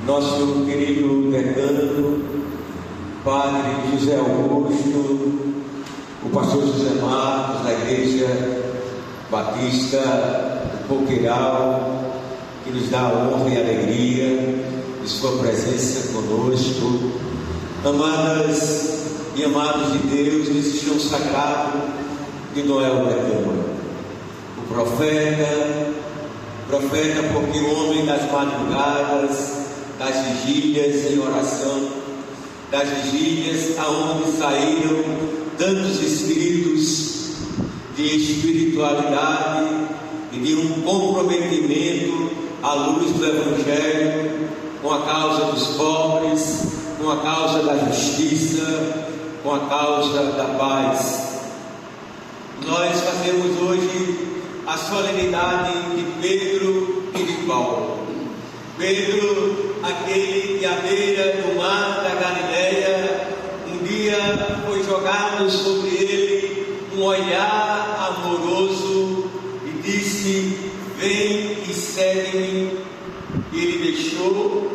nosso querido decano, Padre José Augusto, o pastor José Marcos, da Igreja Batista do Coqueiral, que nos dá a honra e a alegria de sua presença conosco. Amadas e amados de Deus, nesse chão sagrado de Noel da Câmara, o profeta porque o homem das madrugadas, das vigílias em oração, das vigílias aonde saíram tantos espíritos de espiritualidade e de um comprometimento à luz do Evangelho, com a causa dos pobres, com a causa da justiça, com a causa da paz. Nós fazemos hoje a solenidade de Pedro e de Paulo. Pedro, aquele que à beira do mar da Galileia, um dia foi jogado sobre ele um olhar amoroso e disse: vem e segue-me. E ele deixou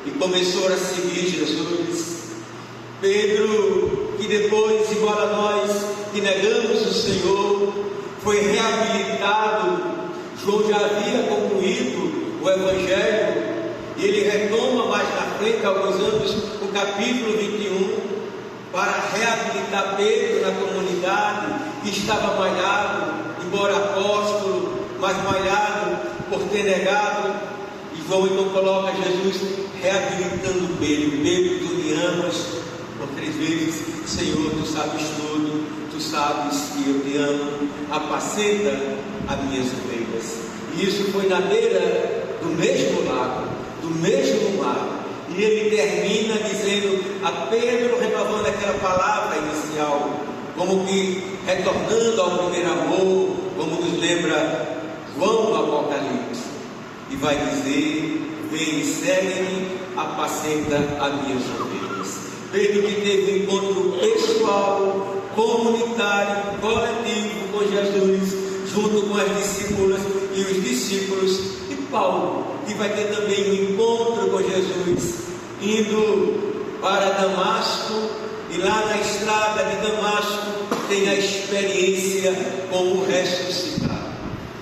e começou a seguir Jesus. Pedro, que depois, igual a nós, que negamos o Senhor, foi reabilitado. João já havia concluído o Evangelho, e ele retoma mais na frente, alguns anos, o capítulo 21, para reabilitar Pedro na comunidade, que estava malhado, embora apóstolo, mas malhado por ter negado. E João então coloca Jesus reabilitando Pedro. Pedro, tu me amas, por 3 vezes, Senhor, tu sabes tudo, tu sabes que eu te amo, apacenta as minhas ovelhas. E isso foi na beira do mesmo lago, do mesmo mar. E ele termina dizendo a Pedro, renovando aquela palavra inicial, como que retornando ao primeiro amor, como nos lembra João do Apocalipse, e vai dizer: vem e segue-me, apacenta as minhas ovelhas. Pedro, que teve um encontro pessoal, comunitário, coletivo com Jesus, junto com as discípulas e os discípulos. E Paulo, que vai ter também um encontro com Jesus, indo para Damasco, e lá na estrada de Damasco tem a experiência com o ressuscitado.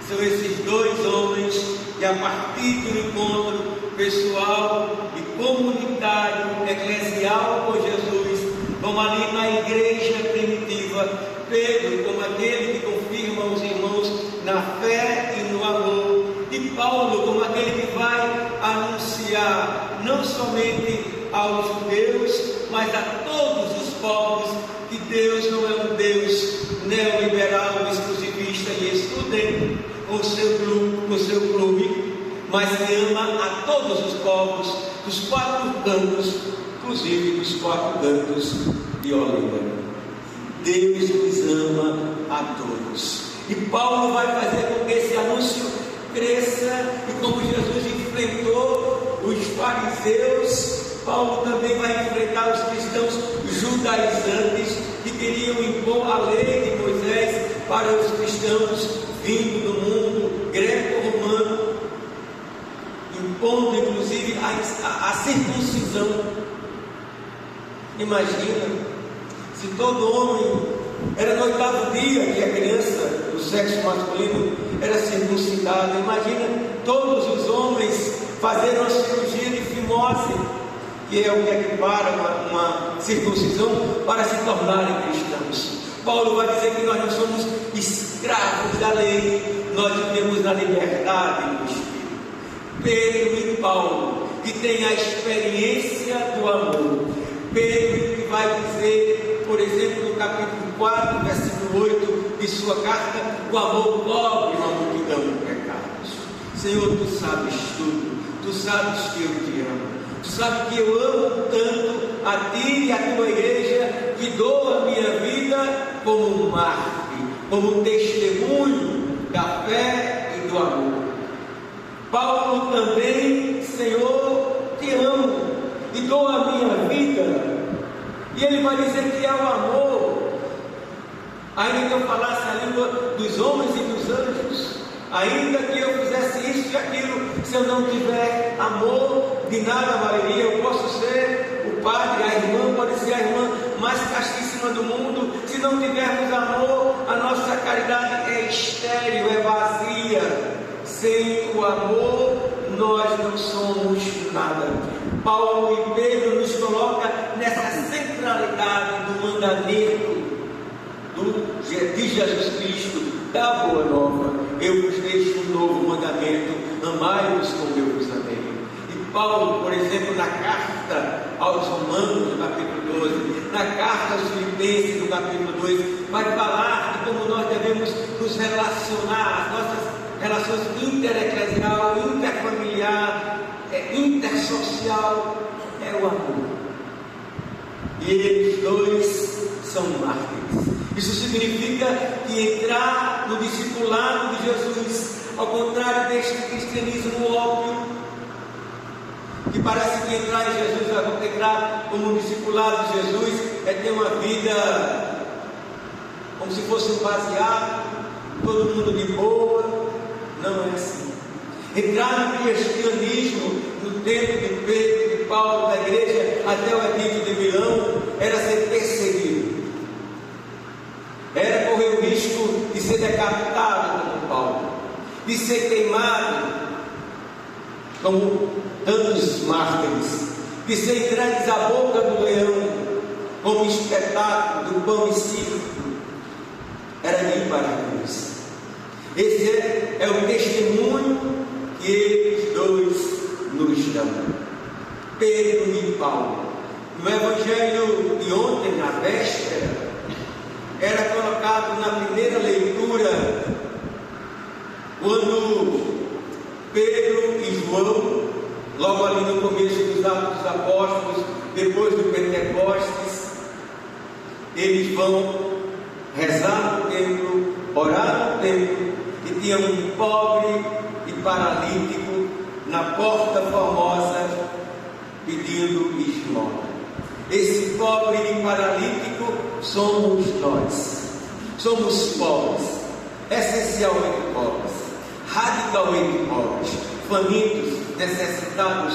São esses 2 homens que, a partir do encontro pessoal e comunitário, eclesial com Jesus, como ali na igreja primitiva, Pedro como aquele que confirma os irmãos na fé e no amor, e Paulo como aquele que vai anunciar não somente aos judeus, mas a todos os povos, que Deus não é um Deus neoliberal, exclusivista e excludente, com o seu clube, mas que ama a todos os povos, dos 4 cantos, inclusive dos 4 cantos de Olinda. Deus nos ama a todos. E Paulo vai fazer com que esse anúncio cresça, e como Jesus enfrentou os fariseus, Paulo também vai enfrentar os cristãos judaizantes que queriam impor a lei de Moisés para os cristãos vindo do mundo greco-romano, impondo inclusive a circuncisão. Imagina se todo homem, era no 8º dia que a criança do sexo masculino era circuncidada. Imagina todos os homens fazerem uma cirurgia de fimose, que é o que equipara uma circuncisão, para se tornarem cristãos. Paulo vai dizer que nós não somos escravos da lei, nós vivemos na liberdade do Espírito. Pedro e Paulo, que tem a experiência do amor. Pedro, que vai dizer, por exemplo, no capítulo 4, versículo 8 de sua carta: o amor cobre uma multidão de pecados. Senhor, tu sabes tudo, tu sabes que eu te amo, tu sabes que eu amo tanto a ti e a tua igreja, que dou a minha vida como um mártir, como um testemunho da fé e do amor. Paulo também: Senhor, te amo e dou a minha vida. E ele vai dizer que é o amor, ainda que eu falasse a língua dos homens e dos anjos, Ainda que eu fizesse isso e aquilo, se eu não tiver amor, de nada valeria. Eu posso ser o padre, a irmã pode ser a irmã mais castíssima do mundo. Se não tivermos amor, a nossa caridade é estéril, é vazia. Sem o amor, nós não somos nada. Paulo e Pedro nos colocam nessa centralidade do mandamento de Jesus Cristo, da Boa Nova. Eu vos deixo um novo mandamento: amai-vos como eu vos amei. E Paulo, por exemplo, na carta aos Romanos, no capítulo 12, na carta aos Filipenses, no capítulo 2, vai falar de como nós devemos nos relacionar, as nossas relações intereclesial, interfamiliar, intersocial, é o amor. E eles dois são mártires. Isso significa que entrar no discipulado de Jesus, ao contrário deste cristianismo óbvio, que parece que entrar em Jesus, entrar como discipulado de Jesus, é ter uma vida como se fosse um baseado, todo mundo de boa. Não é assim. Entrar no cristianismo, no tempo de Pedro, de Paulo, da igreja, até o edito de Milão, era ser perseguido. Era correr o risco de ser decapitado como Paulo, de ser queimado como tantos mártires, de ser entregues à boca do leão como espetáculo do pão e circo. Era ir para a cruz. Esse é o testemunho que eles dois nos dão, Pedro e Paulo. No evangelho de ontem, na véspera, era colocado na primeira leitura, quando Pedro e João, logo ali no começo dos Atos dos Apóstolos, depois do Pentecostes, eles vão rezar no templo, orar no templo, e tinha um pobre e paralítico na porta formosa pedindo esmola. Esse pobre e paralítico somos nós. Somos pobres, essencialmente pobres, radicalmente pobres, famintos, necessitados.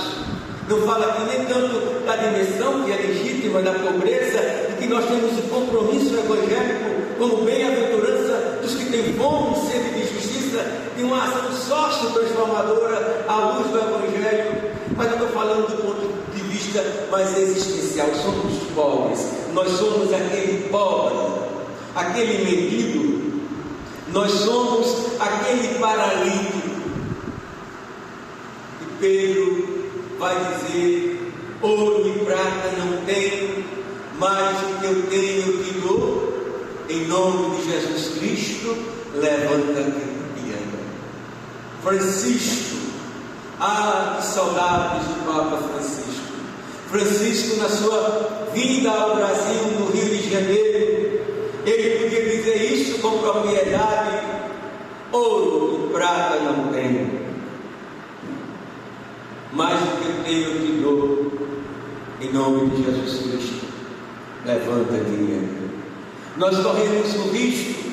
Não fala aqui nem tanto da dimensão que é legítima da pobreza, e que nós temos o compromisso evangélico como bem-aventurança dos que têm fome e sede de justiça, de uma ação sócio-transformadora à luz do Evangelho. Mas eu estou falando do ponto de vista mais existencial. Somos pobres, nós somos aquele pobre, aquele mendigo, nós somos aquele paralítico. E Pedro vai dizer: ouro e prata não tenho, mas o que eu tenho eu te dou. Em nome de Jesus Cristo, levanta-te e anda. Francisco, que saudades do Papa Francisco. Francisco, na sua vinda ao Brasil, no Rio de Janeiro, ele podia dizer isso com propriedade: ouro e prata não tenho, mas o que eu tenho eu te dou. Em nome de Jesus Cristo, levanta-te e anda. Nós corremos o risco,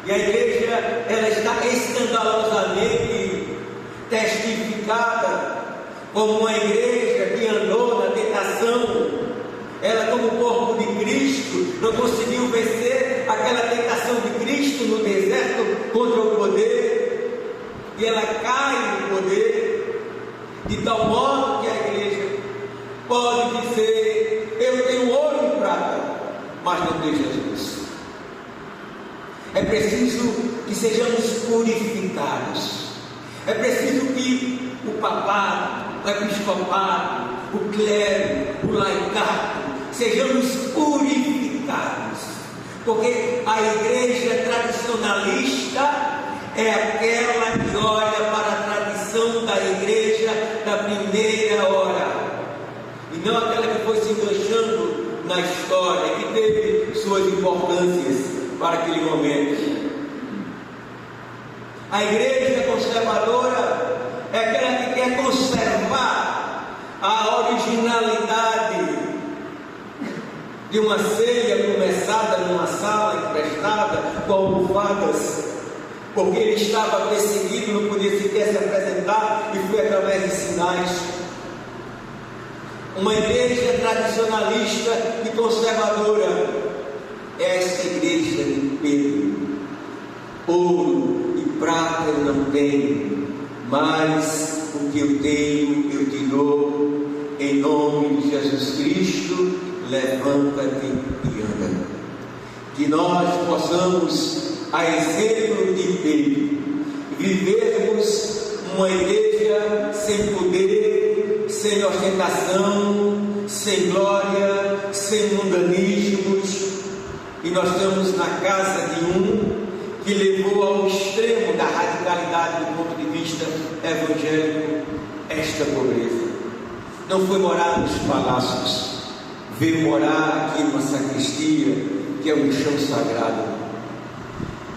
e a igreja ela está escandalosamente testificada como uma igreja que andou na tentação. Ela, como corpo de Cristo, não conseguiu vencer aquela tentação de Cristo no deserto contra o poder, e ela cai no poder, de tal modo que a igreja pode dizer: eu tenho ouro e prata, mas não tem Jesus. É preciso que sejamos purificados. É preciso que o papado, o episcopado, o clero, o laicato, sejamos purificados. Porque a igreja tradicionalista é aquela que olha para a tradição da igreja da primeira hora, e não aquela que foi se enganchando na história, que teve suas importâncias para aquele momento. A igreja conservadora é aquela que quer conservar a originalidade de uma ceia começada numa sala emprestada com almofadas, porque ele estava perseguido, não podia sequer se apresentar, e foi através de sinais. Uma igreja tradicionalista e conservadora é esta igreja de Pedro. Ouro e prata eu não tenho, mas o que eu tenho eu te dou. Em nome de Jesus Cristo, levanta-te e anda. Que nós possamos, a exemplo de Pedro, vivermos uma igreja sem poder, sem ostentação, sem glória, sem mundanismos. E nós estamos na casa de um que levou ao extremo da radicalidade do ponto de vista evangélico esta pobreza. Não foi morar nos palácios, veio morar aqui numa sacristia, que é um chão sagrado.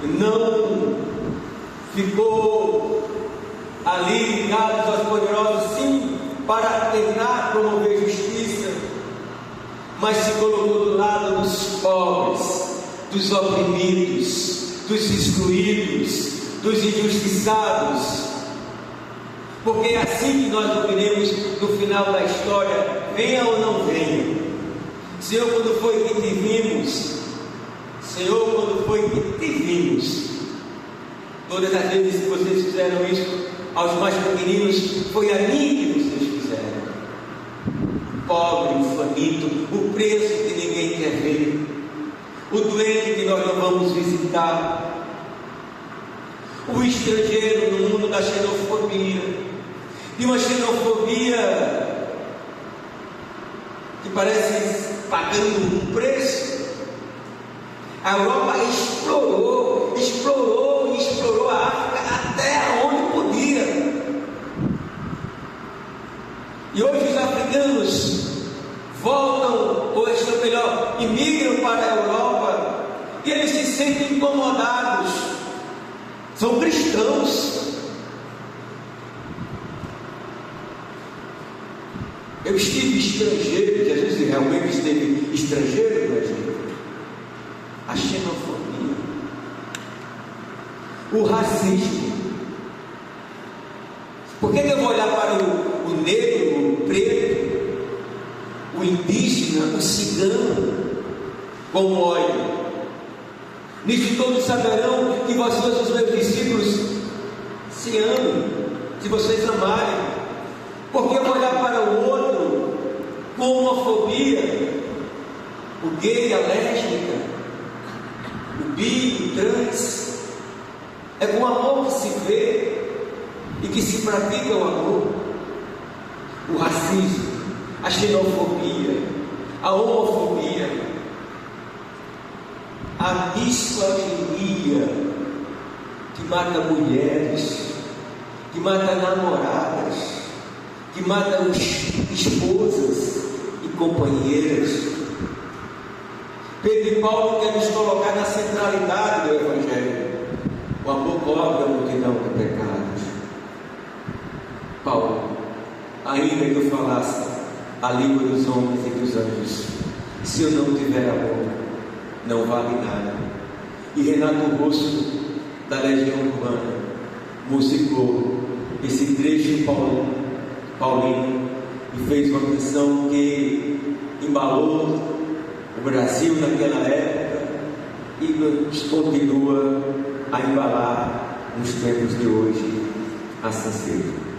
Não ficou ali ligado aos poderosos, sim, para tentar promover justiça, mas se colocou do lado dos pobres, dos oprimidos, dos excluídos, dos injustiçados. Porque é assim que nós ouviremos no final da história, venha ou não venha. Senhor, quando foi que te vimos? Senhor, quando foi que te vimos? Todas as vezes que vocês fizeram isso aos mais pequeninos, foi a mim que vocês fizeram. Pobre, o faminto, o preso que ninguém quer ver, o doente que nós não vamos visitar, o estrangeiro no mundo da xenofobia, e uma xenofobia que parece pagando um preço. A Europa explorou a África até onde podia. E hoje os africanos voltam, ou estão melhor, imigram para a Europa, e eles se sentem incomodados. São cristãos. Eu estive estrangeiro, Jesus realmente esteve estrangeiro no Egito. A xenofobia, o racismo. Por que eu vou olhar para o negro, o preto, o indígena, o cigano, com ódio? Nisto todos saberão que vós sois os meus discípulos, se amem, se vocês amarem. Porque eu vou olhar para o outro com homofobia, o gay, a lésbica, o bi, o trans? É com amor que se vê e que se pratica o amor. O racismo, a xenofobia, a homofobia, a misoginia, que mata mulheres, que mata namoradas, que mata esposas e companheiras. Pedro e Paulo querem nos colocar na centralidade do Evangelho. O amor cobre a multidão de pecados. Paulo, ainda que eu falasse a língua dos homens e dos anjos, se eu não tiver amor, não vale nada. E Renato Russo, da Legião Urbana, musicou esse trecho paulino e fez uma canção que embalou o Brasil naquela época e nos continua a embalar nos tempos de hoje, assim seja.